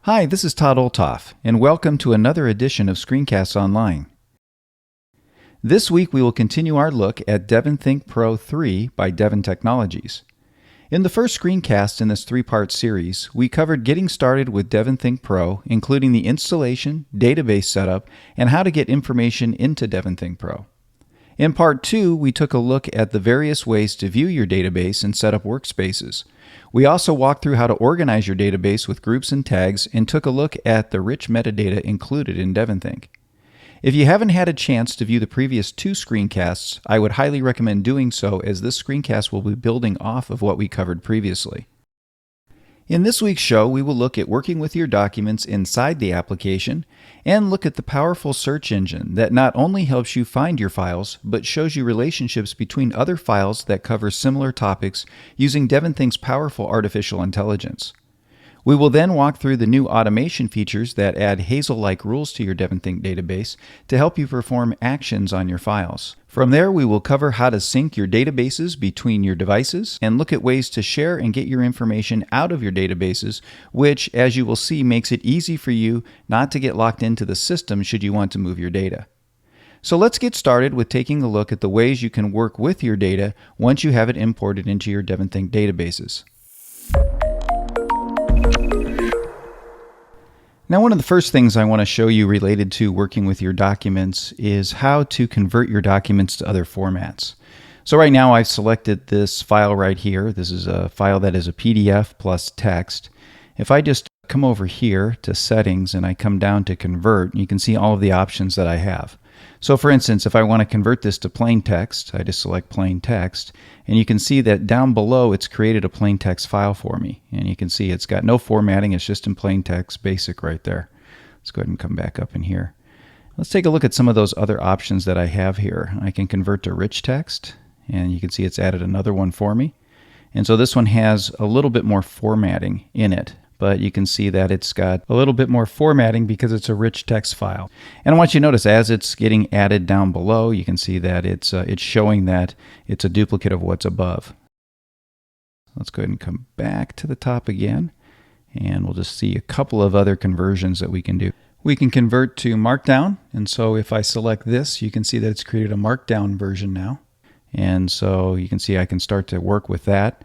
Hi, this is Todd Olthoff, and welcome to another edition of Screencasts Online. This week we will continue our look at DEVONthink Pro 3 by Devon Technologies. In the first screencast in this three-part series, we covered getting started with DEVONthink Pro, including the installation, database setup, and how to get information into DEVONthink Pro. In part 2, we took a look at the various ways to view your database and set up workspaces. We also walked through how to organize your database with groups and tags and took a look at the rich metadata included in DEVONthink. If you haven't had a chance to view the previous two screencasts, I would highly recommend doing so, as this screencast will be building off of what we covered previously. In this week's show, we will look at working with your documents inside the application and look at the powerful search engine that not only helps you find your files, but shows you relationships between other files that cover similar topics using DEVONthink's powerful artificial intelligence. We will then walk through the new automation features that add Hazel-like rules to your DEVONthink database to help you perform actions on your files. From there, we will cover how to sync your databases between your devices and look at ways to share and get your information out of your databases, which, as you will see, makes it easy for you not to get locked into the system should you want to move your data. So let's get started with taking a look at the ways you can work with your data once you have it imported into your DEVONthink databases. Now, one of the first things I want to show you related to working with your documents is how to convert your documents to other formats. So right now I've selected this file right here. This is a file that is a PDF plus text. If I just come over here to settings and I come down to convert, you can see all of the options that I have. So for instance, if I want to convert this to plain text, I just select plain text, and you can see that down below it's created a plain text file for me. And you can see it's got no formatting, it's just in plain text, basic right there. Let's go ahead and come back up in here. Let's take a look at some of those other options that I have here. I can convert to rich text, and you can see it's added another one for me. And so this one has a little bit more formatting in it, but you can see that it's got a little bit more formatting because it's a rich text file. And I want you to notice as it's getting added down below, you can see that it's showing that it's a duplicate of what's above. Let's go ahead and come back to the top again, and we'll just see a couple of other conversions that we can do. We can convert to Markdown, and so if I select this, you can see that it's created a Markdown version now. And so you can see I can start to work with that.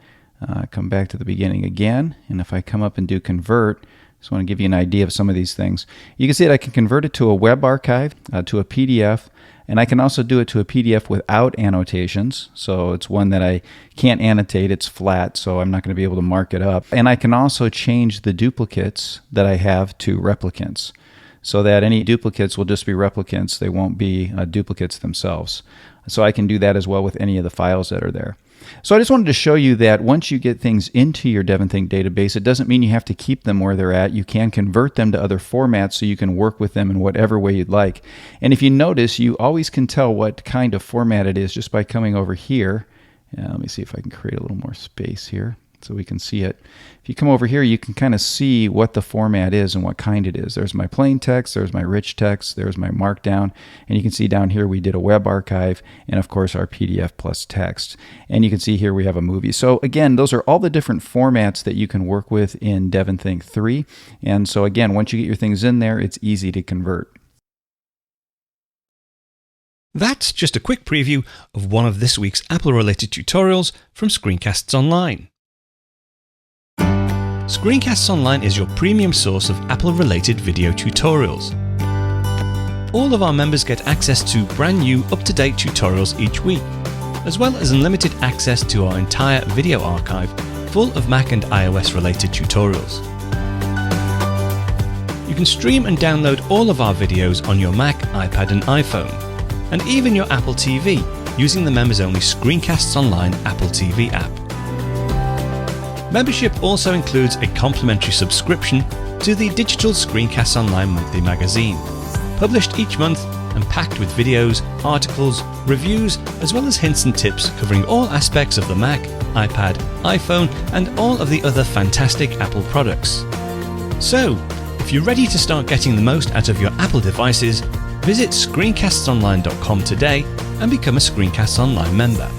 Come back to the beginning again, and if I come up and do convert, just want to give you an idea of some of these things. You can see that I can convert it to a web archive, to a PDF, and I can also do it to a PDF without annotations. So it's one that I can't annotate, it's flat, so I'm not going to be able to mark it up. And I can also change the duplicates that I have to replicants, so that any duplicates will just be replicants, they won't be duplicates themselves. So I can do that as well with any of the files that are there. So I just wanted to show you that once you get things into your DEVONthink database, it doesn't mean you have to keep them where they're at. You can convert them to other formats so you can work with them in whatever way you'd like. And if you notice, you always can tell what kind of format it is just by coming over here. Let me see if I can create a little more space here so we can see it. If you come over here, you can kind of see what the format is and what kind it is. There's my plain text, there's my rich text, there's my Markdown, and you can see down here we did a web archive, and of course our PDF plus text. And you can see here we have a movie. So again, those are all the different formats that you can work with in DEVONthink 3. And so again, once you get your things in there, it's easy to convert. That's just a quick preview of one of this week's Apple-related tutorials from Screencasts Online. Screencasts Online is your premium source of Apple-related video tutorials. All of our members get access to brand new, up-to-date tutorials each week, as well as unlimited access to our entire video archive full of Mac and iOS-related tutorials. You can stream and download all of our videos on your Mac, iPad and iPhone, and even your Apple TV using the members-only Screencasts Online Apple TV app. Membership also includes a complimentary subscription to the digital Screencasts Online monthly magazine, published each month and packed with videos, articles, reviews, as well as hints and tips covering all aspects of the Mac, iPad, iPhone, and all of the other fantastic Apple products. So, if you're ready to start getting the most out of your Apple devices, visit screencastsonline.com today and become a Screencasts Online member.